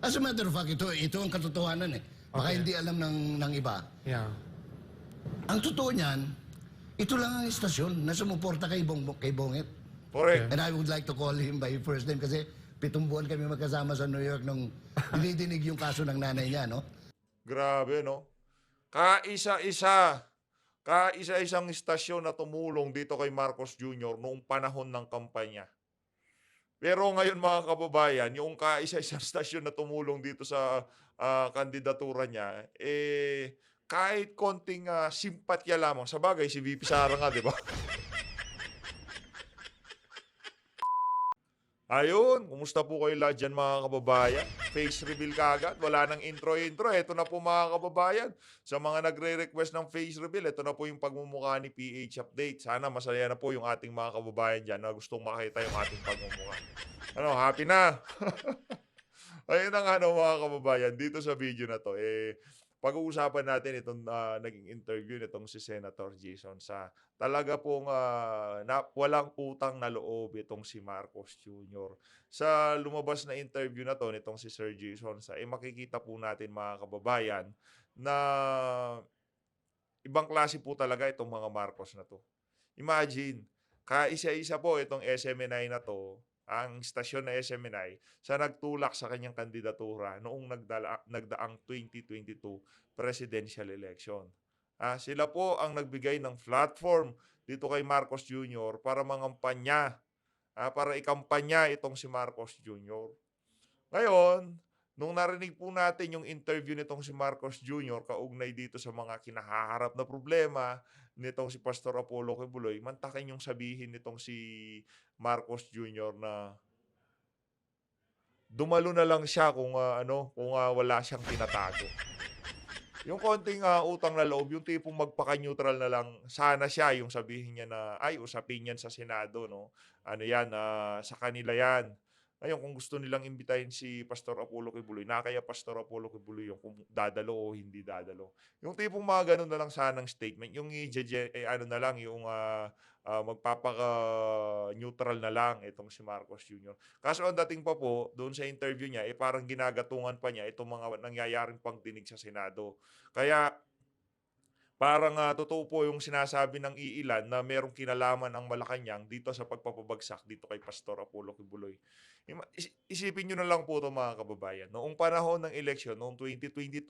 As a matter of fact, ito ang katotohanan eh. Baka Okay. hindi alam ng iba. Yeah. Ang totoo niyan, ito lang ang istasyon na sumuporta kay Bonget. Correct. And I would like to call him by first name kasi 7 buwan kami magkasama sa New York nung dinidinig yung kaso ng nanay niya, no? Grabe, no? Kaisa-isang istasyon na tumulong dito kay Marcos Jr. noong panahon ng kampanya. Pero ngayon mga kababayan, yung kaisa-isang istasyon na tumulong dito sa kandidatura niya, kahit konting simpatya lamang. Sa bagay, si VP Sara nga, di ba? Ayun, kumusta po kayo lahat dyan mga kababayan? Face reveal kagad, wala nang intro-intro. Ito na po mga kababayan. Sa mga nagre-request ng face reveal, ito na po yung pagmumukha ni PH Update. Sana masaya na po yung ating mga kababayan dyan na gustong makita yung ating pagmumukha. Ano, happy na? Ayun na nga mga kababayan, dito sa video na to, pag-uusapan natin itong naging interview nitong si Senator Jason sa talaga pong walang utang na loob itong si Marcos Jr. Sa lumabas na interview na to nitong si Sir Jason sa makikita po natin mga kababayan na ibang klase po talaga itong mga Marcos na to. Imagine, kaisa-isa po itong SMNI na to, ang istasyon na SMNI, sa nagtulak sa kanyang kandidatura noong nagdaang 2022 presidential election. Sila po ang nagbigay ng platform dito kay Marcos Jr. para mangampanya, para ikampanya itong si Marcos Jr. Ngayon, nung narinig po natin yung interview nitong si Marcos Jr. kaugnay dito sa mga kinahaharap na problema nitong si Pastor Apollo Kibuloy, mantakin yung sabihin nitong si Marcos Jr. na dumalo na lang siya kung wala siyang tinatago. Yung konting utang na loob, yung tipong magpaka-neutral na lang, sana siya yung sabihin niya na, ay, usapin yan sa Senado, no? Ano yan, sa kanila yan. Ngayon, kung gusto nilang imbitahin si Pastor Apollo Kibuloy, kaya Pastor Apollo Kibuloy yung kung dadalo o hindi dadalo. Yung tipong mga ganun na lang sanang statement, yung na lang, yung magpapaka-neutral na lang itong si Marcos Jr. Kaso ang dating pa po, doon sa interview niya, parang ginagatungan pa niya itong mga nangyayaring pagdinig sa Senado. Kaya parang totoo po yung sinasabi ng iilan na merong kinalaman ang Malacanang dito sa pagpapabagsak dito kay Pastor Apollo Kibuloy. Isipin nyo na lang po ito mga kababayan. Noong panahon ng eleksyon, noong 2022,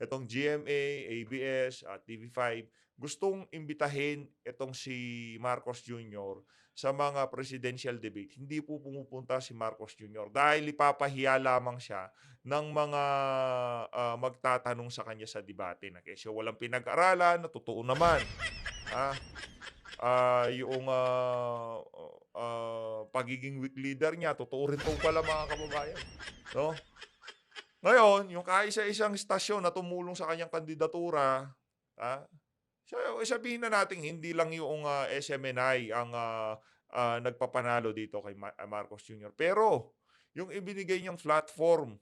itong GMA, ABS, at TV5, gustong imbitahin itong si Marcos Jr. sa mga presidential debate. Hindi po pumupunta si Marcos Jr. dahil ipapahiya lamang siya ng mga magtatanong sa kanya sa debate na kesyo walang pinag-aralan, na totoo naman. Yung pagiging weak leader niya, totoo rin po pala mga kababayan. No? Ngayon, yung kaisa-isang istasyon na tumulong sa kanyang kandidatura, sabihin na natin, hindi lang yung SMNI ang nagpapanalo dito kay Marcos Jr. Pero, yung ibinigay niyang platform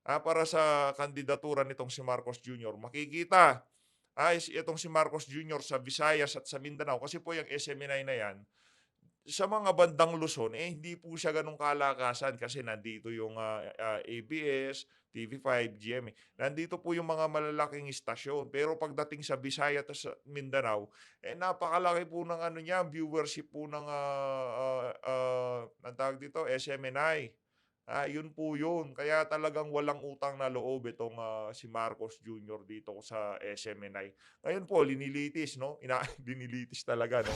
para sa kandidatura nitong si Marcos Jr., makikita itong si Marcos Jr. sa Visayas at sa Mindanao, kasi po yung SMNI na yan, sa mga bandang Luzon, hindi po siya ganun kalakasan kasi nandito yung ABS, TV5, GMA. Nandito po yung mga malalaking istasyon. Pero pagdating sa Visayas at sa Mindanao, napakalaki po ng viewership po ng ang tawag dito, SMNI. Yun po yun. Kaya talagang walang utang na loob itong si Marcos Jr. dito sa SMNI. Ngayon po, linilitis, no? Linilitis talaga, no?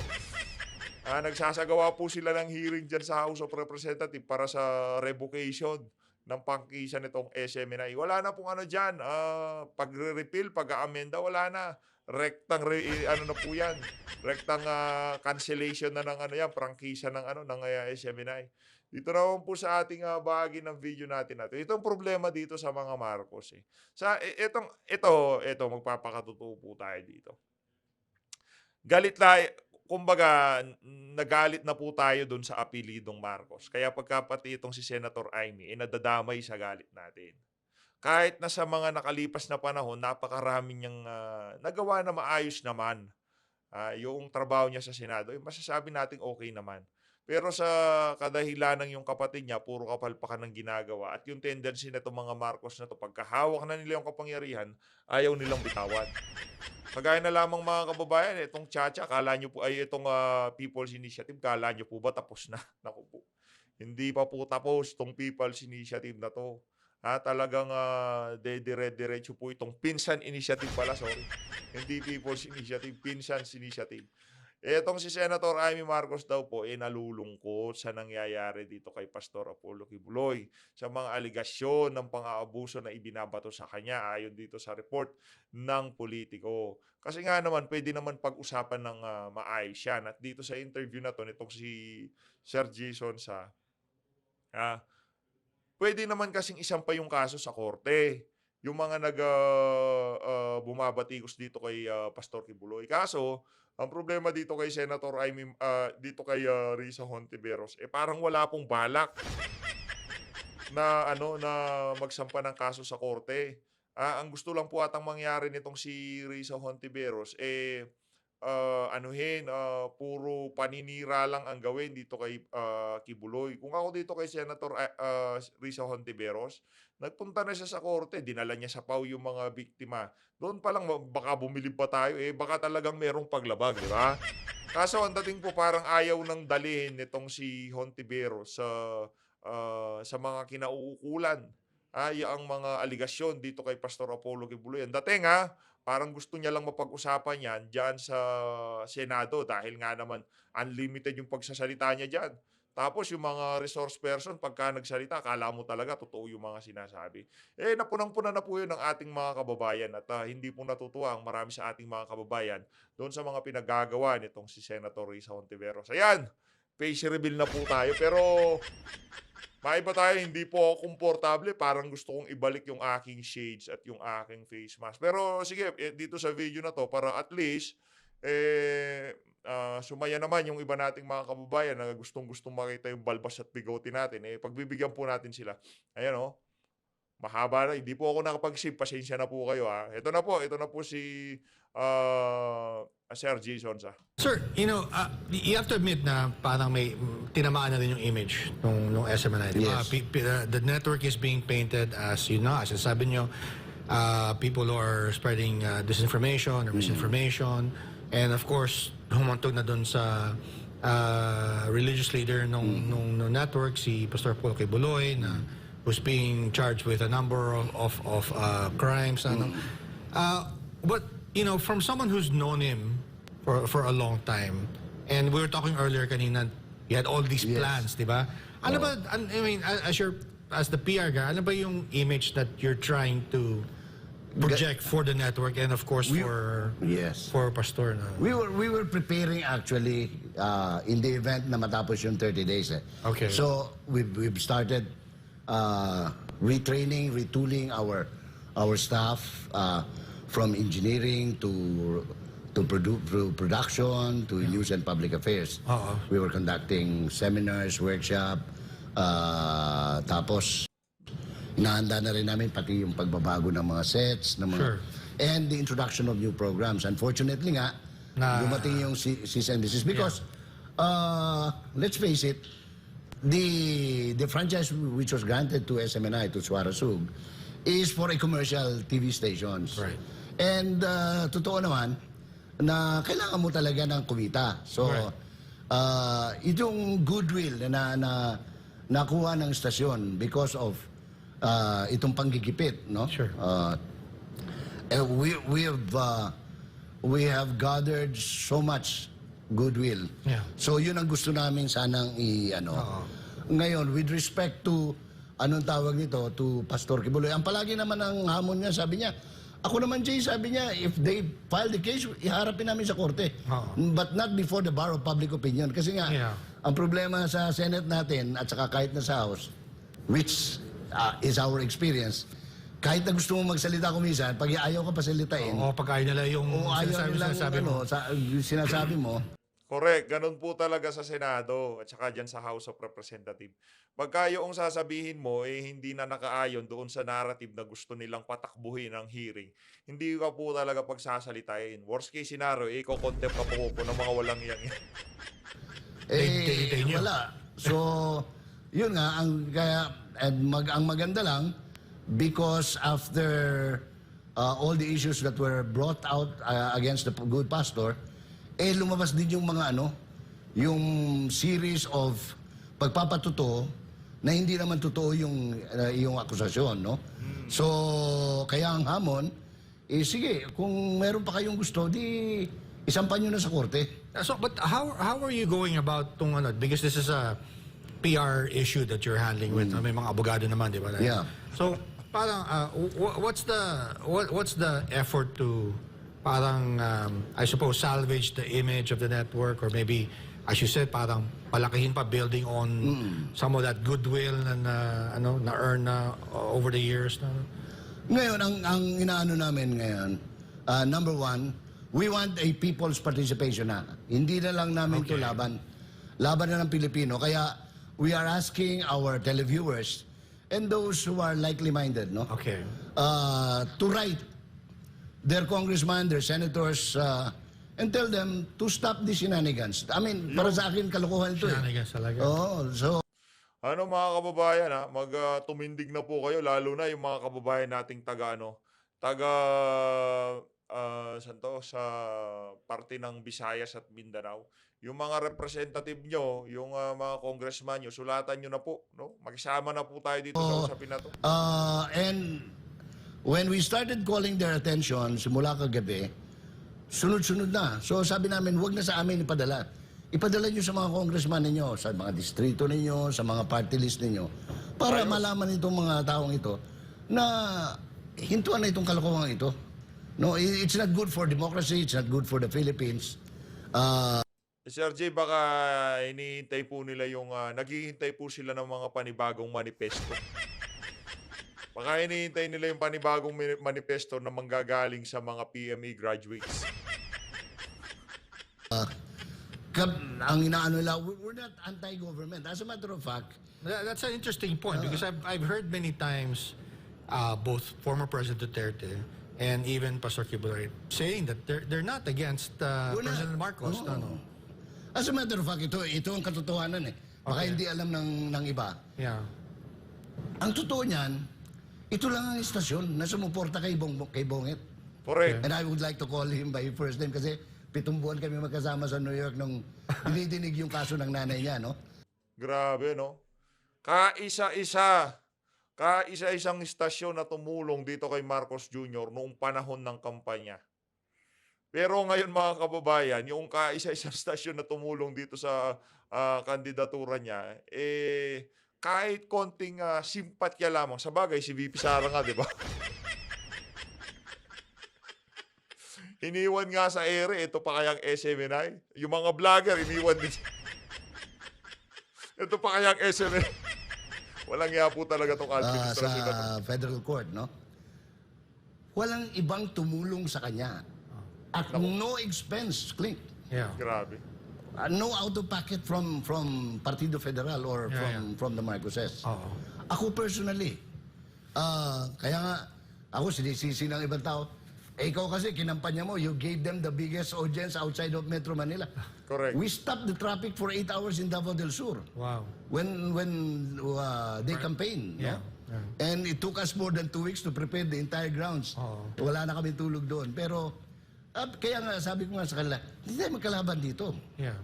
Nagsasagawa po sila ng hearing dyan sa House of Representatives para sa revocation ng pangkisan nitong SMNI. Wala na pong dyan, pagre-repeal, pag-aamenda, wala na. Rektang, na po yan, rektang cancellation na ng prangkisa ng SMNI. Dito naman po sa ating bahagi ng video natin natin. Itong problema dito sa mga Marcos. Ito, magpapakatotoo po tayo dito. Kumbaga, nagalit na po tayo doon sa apelidong Marcos. Kaya pagkapati itong si Senator Amy, nadadamay sa galit natin. Kahit na sa mga nakalipas na panahon, napakarami niyang nagawa na maayos naman yung trabaho niya sa Senado. Masasabi natin okay naman. Pero sa kadahilanang yung kapatid niya, puro kapalpakan ng ginagawa. At yung tendency na itong mga Marcos na to, pagkahawak na nila yung kapangyarihan, ayaw nilang bitawan. Kagaya na lamang mga kababayan, itong Chacha, kala nyo po, ay itong People's Initiative, kala nyo po ba tapos na? Naku po. Hindi pa po tapos itong People's Initiative na to. Talagang dire-diretso po itong Pinsan Initiative pala, sorry. Hindi People's Initiative, Pinsan's Initiative. Etong si Senator Amy Marcos daw po, nalulungkot sa nangyayari dito kay Pastor Apollo Kibuloy sa mga aligasyon ng pang-aabuso na ibinabato sa kanya ayon dito sa report ng politiko. Kasi nga naman, pwede naman pag-usapan ng maayos yan. At dito sa interview na to, nitong si Sir Jason pwede naman kasing isampa yung kaso sa korte. Yung mga bumabatikos dito kay Pastor Kibuloy. Kaso, ang problema dito kay Senator dito kay Risa Hontiveros, parang wala pong balak na magsampa ng kaso sa korte. Ang gusto lang po atang mangyari nitong si Risa Hontiveros, puro paninira lang ang gawin dito kay Kibuloy. Kung ako dito kay Senator Risa Hontiveros, nagpunta na siya sa korte, dinala niya sa PAW yung mga biktima. Doon pa lang baka bumilib pa tayo, baka talagang merong paglabag, di ba? Kaso ang dating po parang ayaw nang dalhin nitong si Hontiveros sa mga kinauukulan. Ang mga aligasyon dito kay Pastor Apollo Kibuloy. Ang dating parang gusto niya lang mapag-usapan yan dyan sa Senado dahil nga naman unlimited yung pagsasalita niya dyan. Tapos yung mga resource person, pagka nagsalita, akala mo talaga totoo yung mga sinasabi. Napunang-puna na po yun ng ating mga kababayan at hindi po natutuwa ang marami sa ating mga kababayan doon sa mga pinagagawa nitong si Senator Risa Hontiveros. Ayan, face reveal na po tayo. Pero maiba tayo, hindi po ako komportable. Parang gusto kong ibalik yung aking shades at yung aking face mask. Pero sige, dito sa video na to, para at least, sumaya naman yung iba nating mga kababayan na gustong-gustong makita yung balbas at bigote natin. Pagbibigyan po natin sila. Ayan mahaba na. Hindi po ako nakapag-save. Pasensya na po kayo Ito na po si Sir Jason Sir, you have to admit na parang may tinamaan na rin yung image nung SMNI. Yes. The network is being painted as, as sabi nyo, people who are spreading disinformation or misinformation. And of course, humantog na dun sa religious leader nung network, si Pastor Paul Kibuloy, na who's being charged with a number of crimes. But, from someone who's known him for a long time, and we were talking earlier kanina, you had all these Yes. plans, di ba? Ano ba, I mean, as the PR guy, ano ba yung image that you're trying to project for the network and of course Yes. for Pastor? We were preparing actually in the event na matapos yung 30 days. Okay. So we've started retraining, retooling our staff from engineering to production to news and public affairs. We were conducting seminars, workshop, tapos inahanda na rin namin pati yung pagbabago ng mga sets, Sure. and the introduction of new programs. Unfortunately nga, dumating yung cease and desist because, let's face it, the franchise which was granted to SMNI, to Suarasug, is for a commercial TV stations. Right. And totoo naman, na kailangan mo talaga ng kumita. So, itong goodwill na nakuha ng stasyon because of itong panggigipit, no? Sure. We have gathered so much goodwill. Yeah. So yun ang gusto namin sanang Ngayon, with respect to anong tawag nito, to Pastor Kibuloy, ang palagi naman ang hamon niya, sabi niya, ako naman, Jay, sabi niya, if they file the case, iharapin namin sa korte. But not before the bar of public opinion. Kasi nga, ang problema sa Senate natin, at saka kahit na sa House, which is our experience, kahit na gusto mo magsalita kumisan, pag ayaw ka pasalitain, pag ayaw nila yung sinasabi mo. Correct. Ganun po talaga sa Senado at saka dyan sa House of Representatives. Pagka yung sasabihin mo, hindi na nakaayon doon sa narrative na gusto nilang patakbuhin ang hearing, hindi ka po talaga pagsasalitain. Worst case scenario, iko-contempt ka po ng mga walang yang. They retain you. Wala. So, yun nga, ang maganda lang, because after all the issues that were brought out against the good pastor, lumabas din yung mga yung series of pagpapatuto na hindi naman totoo yung akusasyon, no? So, kaya ang hamon, sige, kung meron pa kayong gusto, di isampan nyo na sa korte. So, but how are you going about because this is a PR issue that you're handling with, may mga abogado naman, di ba? Yeah. So, parang, what's the effort to parang, I suppose, salvage the image of the network, or maybe, as you said, parang palakihin pa, building on some of that goodwill na earn over the years? Ngayon, ang inaano namin ngayon, number one, we want a people's participation na. Hindi na lang namin to laban. Laban na ng Pilipino. Kaya we are asking our televiewers and those who are likely-minded, no? Okay. To write their congressman, their senators, and tell them to stop the shenanigans. I mean, para sa akin, kalokohan ito Shenanigans talaga. Oo, so... Mga kababayan, tumindig na po kayo, lalo na yung mga kababayan nating sa parte ng Visayas at Mindanao. Yung mga representative nyo, yung mga congressman nyo, sulatan nyo na po, no? Magsama na po tayo dito sa usapin na to. And when we started calling their attention, simula kagabi, sunod-sunod na. So sabi namin, wag na sa amin ipadala. Ipadala nyo sa mga congressman ninyo, sa mga distrito ninyo, sa mga party list ninyo, para malaman itong mga taong ito na hintuan na itong kalokohan ito. No, it's not good for democracy, it's not good for the Philippines. Sir J, baka hinihintay po nila naghihintay po sila ng mga panibagong manifesto. Baka hinihintay nila yung panibagong manifesto na manggagaling sa mga PME graduates. Ang inaano nila, we're not anti-government. As a matter of fact, That's an interesting point, because I've heard many times both former President Duterte and even Pastor Kibuloy saying that they're not against President Marcos. No. As a matter of fact, ito ang katotohanan eh. Baka hindi alam ng iba. Yeah. Ang totoo niyan, ito lang ang istasyon na sumuporta kay Bonget. Correct. And I would like to call him by first name kasi 7 buwan kami magkasama sa New York nung dinidinig yung kaso ng nanay niya, no? Grabe, no? Kaisa-isang istasyon na tumulong dito kay Marcos Jr. noong panahon ng kampanya. Pero ngayon, mga kababayan, yung kaisa-isang istasyon na tumulong dito sa kandidatura niya, kahit konting simpatya lamang. Sa bagay, si VP Sara nga, di ba? Iniwan nga sa ere, ito pa kayang SMNI. Yung mga vlogger, iniwan din. Ito pa kayang SMNI. Walang nga po talaga itong administrasyon na to. Sa federal court, no? Walang ibang tumulong sa kanya. At no expense, Clint. Yeah. Grabe. No out of pocket from Partido Federal or from the Marcoses. Ako personally, kaya nga, ako sinisisi ng ibang tao, ikaw kasi kinampanya mo, you gave them the biggest audience outside of Metro Manila. Correct. We stopped the traffic for 8 hours in Davao del Sur. Wow. When they campaigned, no? And it took us more than 2 weeks to prepare the entire grounds. Wala na kami tulog doon. Pero, kaya nga, sabi ko nga sa kanila, hindi tayo magkalaban dito. Yeah.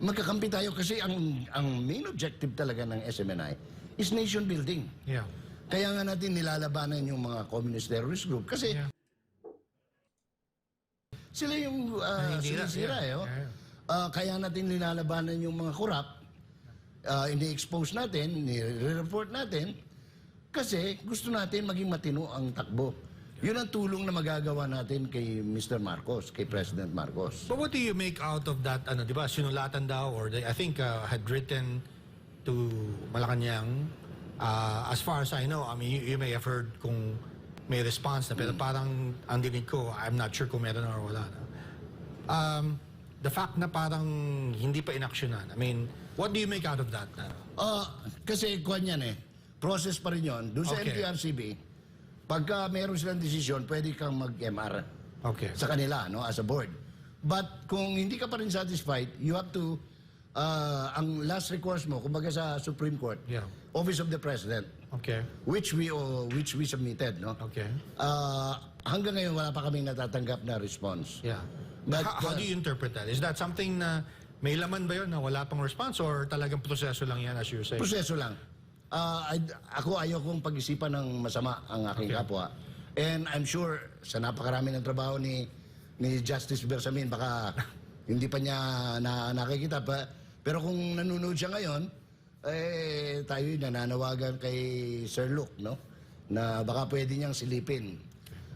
Magkakampi tayo kasi ang main objective talaga ng SMNI is nation building. Yeah. Kaya nga natin nilalabanan yung mga communist terrorist group kasi sila yung sinisira. Kaya natin nilalabanan yung mga corrupt, ini-expose natin, ni-report natin, kasi gusto natin maging matino ang takbo. Yun ang tulong na magagawa natin kay Mr. Marcos, kay President Marcos. But what do you make out of that, di ba, sinulatan daw, or I think had written to Malacanang, as far as I know, I mean, you may have heard kung may response na, pero parang ang dinig ko, I'm not sure kung meron or wala. The fact na parang hindi pa inaksyonan, I mean, what do you make out of that? Kasi kuwan yan process pa rin yun. Doon sa MTRCB, pagka meron silang desisyon, pwede kang mag-MR sa kanila, no, as a board. But kung hindi ka pa rin satisfied, you have to ang last recourse mo, kumbaga sa Supreme Court, Yeah. Office of the President, Okay. which we submitted, no? Okay. Hanggang ngayon wala pa kaming natatanggap na response. Yeah. But, How do you interpret that? Is that something na may laman ba yun na wala pang response or talagang proseso lang yan as you say? proseso lang. Ako ayaw kong pag-isipan ng masama ang aking kapwa. And I'm sure sa napakarami ng trabaho ni Justice Bersamin, baka hindi pa niya nakikita pa. Pero kung nanonood siya ngayon, tayo nananawagan kay Sir Luke, no? Na baka pwede niyang silipin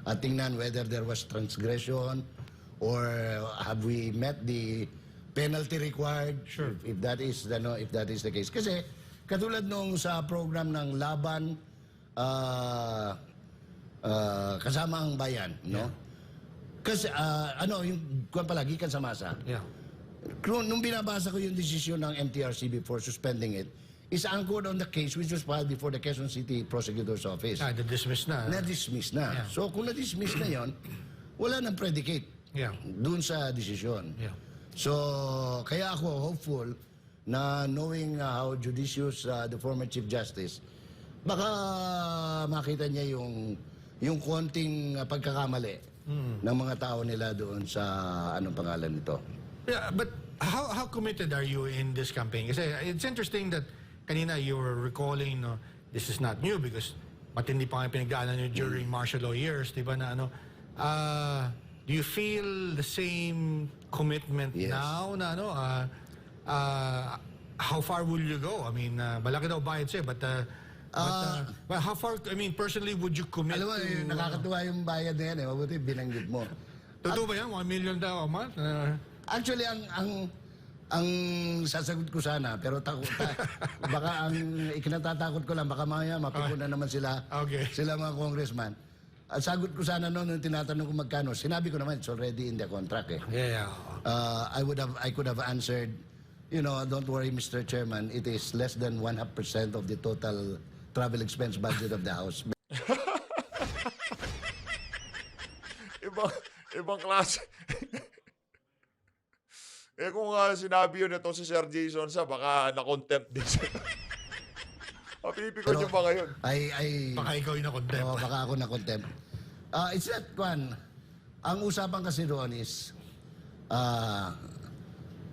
at tingnan whether there was transgression or have we met the penalty required. Sure. If that is the case. Kasi katulad nung sa program ng Laban Kasama ang Bayan, no? Kasi yung kuwan palagi kan sa masa. Yeah. Nung binabasa ko yung desisyon ng MTRC before suspending it, is anchored on the case which was filed before the Quezon City Prosecutor's Office. Na-dismiss na. Na-dismiss na. Yeah. So kung na-dismiss na yon, wala nang predicate Yeah. dun sa desisyon. Yeah. So kaya ako hopeful na knowing how judicious the former Chief Justice, baka makita niya yung konting pagkakamali ng mga tao nila doon sa anong pangalan nito. Yeah, but how committed are you in this campaign? Kasi it's interesting that kanina you were recalling, no, this is not new because matindi pa nga pinagdaanan nyo during martial law years, di ba na ano? Do you feel the same commitment Yes. now na ano? How far will you go? I mean, malaki daw bayad sa'yo, but how far, I mean, personally, would you commit Alam mo, to... nakakatuwa yung bayad na yan mabuti binanggit mo. Totoo ba yan? 1 million daw a month? Actually, ang sasagot ko sana, pero baka ang ikinatatakot ko lang, baka mamaya mapikunan naman sila, Okay. sila mga congressman. Ang sagot ko sana noon, nung tinatanong ko magkano, sinabi ko naman, it's already in the contract eh. Yeah. I could have answered, don't worry Mr. Chairman, it is less than 1/2% of the total travel expense budget of the House. Ibang klase. Kung sinabi yun itong si Sir Jason sa baka na-contempt din siya. Mapipikon yung ba ngayon? Baka ikaw yung na-contempt. Oo, baka ako na-contempt. It's that one. Ang usapan kasi doon is,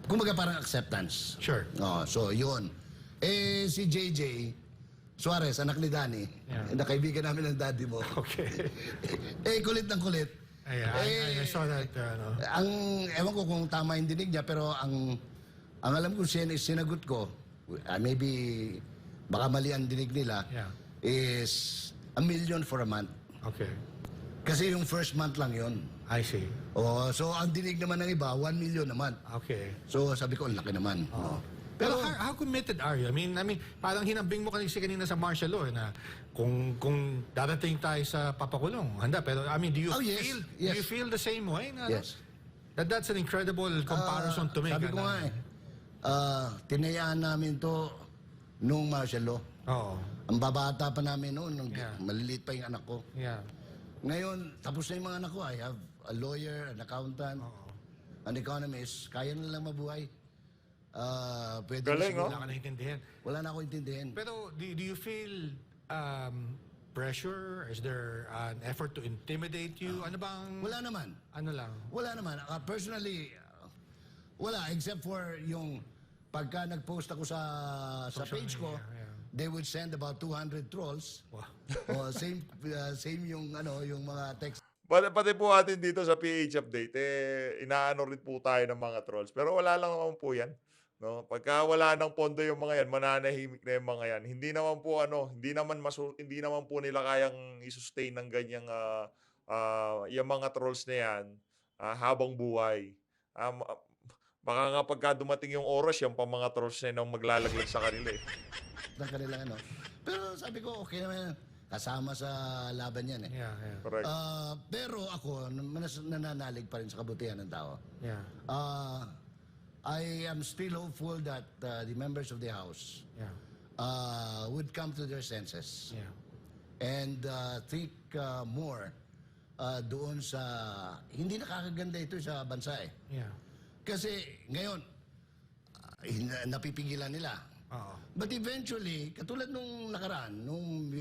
kumbaga parang acceptance. Sure. So, yun. Si JJ Suarez, anak ni Danny, Yeah. na kaibigan namin ng daddy mo. Okay. Kulit ng kulit. I saw that. Ewan ko kung tama yung dinig niya, pero ang alam ko sinagot ko, maybe baka mali ang dinig nila, Yeah. is 1 million for a month. Okay. Kasi yung first month lang yon. I see. So ang dinig naman ng iba, 1 million a month. Okay. So sabi ko, ang laki naman. Pero how committed are you? I mean, parang hinambing mo kasi kanina sa martial law na kung darating tayo sa papakulong, handa. Pero I mean, do you feel the same way? Na, Yes. That's an incredible comparison to make. Sabi ko nga tinayaan namin to nung martial law. Oo. Ang babata pa namin noon, nung Yeah. maliliit pa yung anak ko. Yeah. Ngayon, tapos na yung mga anak ko. I have a lawyer, an accountant, an economist. Kaya na lang mabuhay. Pwede Galing, siguro- no? Wala ka naintindihan. Wala na ako intindihin. Pero do you feel pressure? Is there an effort to intimidate you? Ano bang... Wala naman. Ano lang? Wala naman. Personally, wala. Except for yung pagka nag-post ako sa page ko, yeah. they would send about 200 trolls. Wow. Same yung mga text. Pati po atin dito sa PH Update, inaano rin po tayo ng mga trolls. Pero wala lang naman po yan. No? Pagka wala ng pondo yung mga yan, mananahimik na yung mga yan. Hindi naman po hindi naman po nila kayang i-sustain ng ganyang yung mga trolls na yan habang buhay. Baka nga pagka dumating yung oras, yung pa mga trolls na yun ang maglalaglag sa kanila eh. Ng kanilang ano. Pero sabi ko, okay naman. Kasama sa laban yan eh. Yeah. Correct. Pero ako, nananalig pa rin sa kabutihan ng tao. Yeah. I am still hopeful that the members of the House Yeah. would come to their senses Yeah. and think more doon sa... Hindi nakakaganda ito sa bansa eh. Yeah. Kasi ngayon, napipigilan nila. Oo. But eventually, katulad nung nakaraan, nung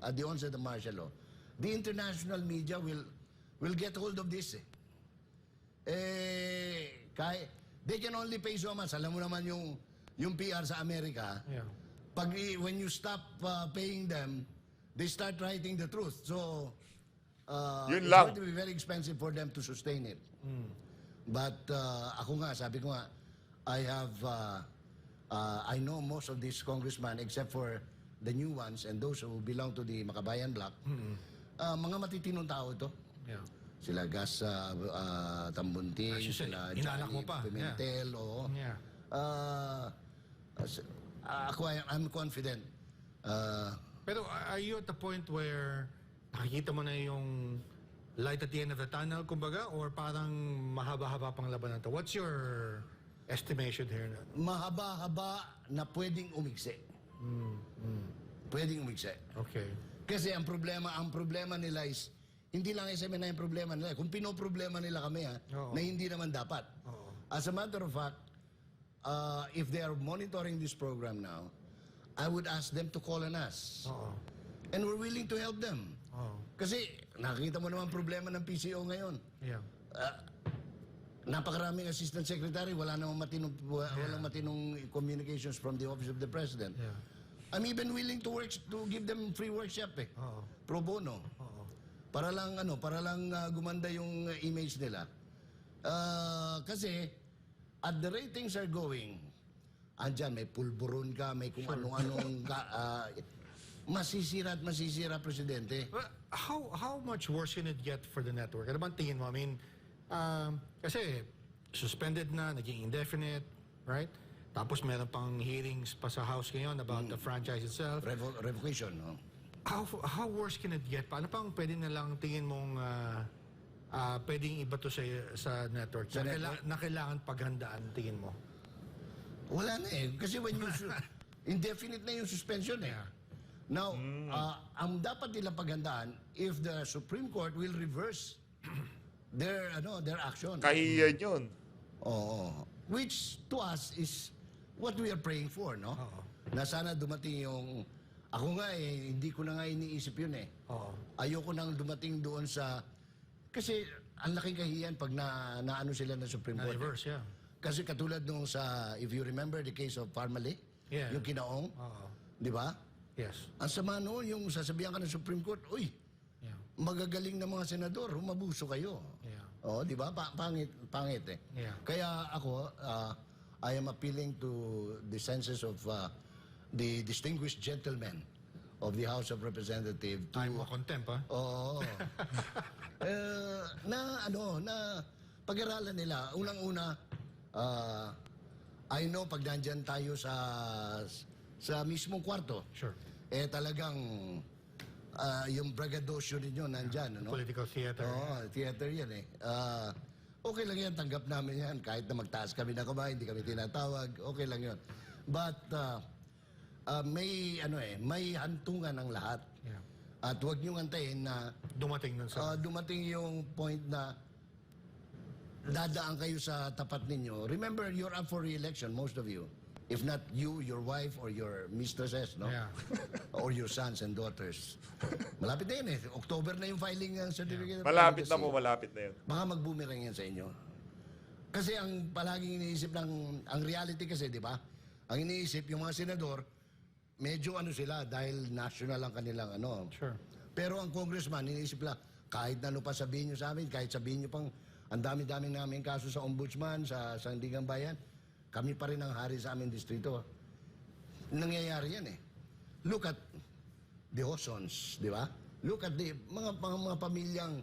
at the onset of martial law, the international media will get hold of this. They can only pay so much. Alam mo naman yung PR sa Amerika, Yeah. when you stop paying them, they start writing the truth. So, Yun it's lang. going to be very expensive for them to sustain it. But ako nga, sabi ko nga, I know most of these congressmen except for the new ones and those who belong to the Makabayan Bloc. Mga matitinong tao ito. Yeah. Sila Gas Tambunting, As you said, sila inalak Johnny mo pa. Pimentel, oo. Yeah. I'm confident. Pero are you at the point where nakikita mo na yung light at the end of the tunnel, kumbaga, or parang mahaba-haba pang labanan to? What's your estimation here? Mahaba-haba na pwedeng umigsi. Pwedeng umigsi. Okay. Kasi ang problema nila is, hindi lang SMNI ang problema nila. Kung pinoproblema nila kami, Oo. na hindi naman dapat. Oo. As a matter of fact, if they are monitoring this program now, I would ask them to call on us. Oo. And we're willing to help them. Oo. Kasi nakikita mo naman problema ng PCO ngayon. Yeah. Napakaraming assistant secretary, walang matinong communications from the office of the president. Yeah. I'm even willing to give them free workshop Oo. pro bono. Oo. Para lang gumanda yung image nila. Kasi at the rate things are going, andyan may pulburon ka, may kung anong masisira at masisira presidente. Well, how much worse can it get for the network? Ano bang tingin mo? I mean, kasi suspended na, naging indefinite, right? Tapos meron pang hearings pa sa House ngayon about the franchise itself. Revocation, no? How worse can it get? Paano pang pwede na lang tingin mong pwedeng iba to sa network? Sa network? Na kailangan paghandaan, tingin mo? Wala na Kasi when you indefinite na yung suspension Yeah. Now, ang dapat nilang paghandaan if the Supreme Court will reverse their action. Kahiyan yun. Oo. Which to us is what we are praying for, no? Oo. Na sana dumating yung ako nga hindi ko na nga iniisip yun Oo. Ayoko nang dumating doon sa kasi ang laking kahiyan pag naano sila ng Supreme Court. Na-reverse, yeah. Kasi katulad nung if you remember the case of Parmali, Yeah. yung kinaong, Oo. di ba? Yes. Ang sama noon, yung sasabihan ka ng Supreme Court, uy, Yeah. magagaling na mga senador, humabuso kayo. Yeah. Oh, di ba? Pangit Yeah. Kaya ako, I am appealing to the senses of the distinguished gentlemen of the House of Representatives to Time mo contempt, ha? Oo. na pag-aralan nila. Unang-una, I know pag nandyan tayo sa mismong kwarto, Sure. talagang yung bragadosyo ninyo nandyan, ano? Political theater. Oo, theater yan okay lang yan, tanggap namin yan. Kahit na magtaas kami na kamay, hindi kami tinatawag, okay lang yun. But, may hantungan ng lahat. Yeah. At huwag niyong antayin na Dumating nun sa... dumating yung point na dadaan kayo sa tapat ninyo. Remember, you're up for re-election, most of you. If not you, your wife, or your mistresses, no? Yeah. Or your sons and daughters. Malapit na yun October na yung filing ng certificate of Malapit na candidacy. po, malapit na yun. Baka mag-boomerang yan sa inyo. Kasi ang palaging iniisip ang reality kasi, di ba? Ang iniisip, yung mga senador, medyo sila dahil national ang kanilang Sure. Pero ang congressman, iniisip lang, kahit ano pa sabihin nyo sa amin, kahit sabihin nyo pang ang dami-dami namin kaso sa ombudsman, sa Sandigan Bayan, kami pa rin ang hari sa aming distrito. Nangyayari yan Look at the Hosons, di ba? Look at the mga pamilyang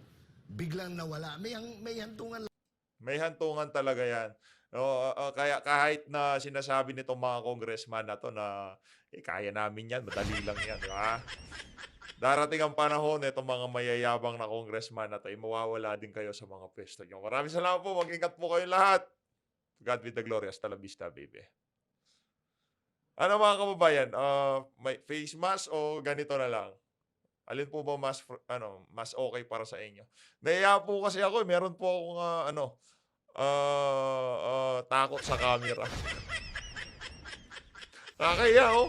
biglang nawala. May hantungan. May hantungan talaga yan. Kaya kahit na sinasabi nitong mga congressman na to na kaya namin yan, madali lang yan, di ba? Darating ang panahon itong mga mayayabang na congressman na to, mawawala din kayo sa mga pwesto nyo. Maraming salamat po. Mag-ingat po kayo lahat. God with the glory. Hasta la vista, baby. Ano mga kababayan? May face mask o ganito na lang? Alin po ba mas okay para sa inyo? Nahiya po kasi ako. Meron po akong takot sa camera. Nakakahiya, oh.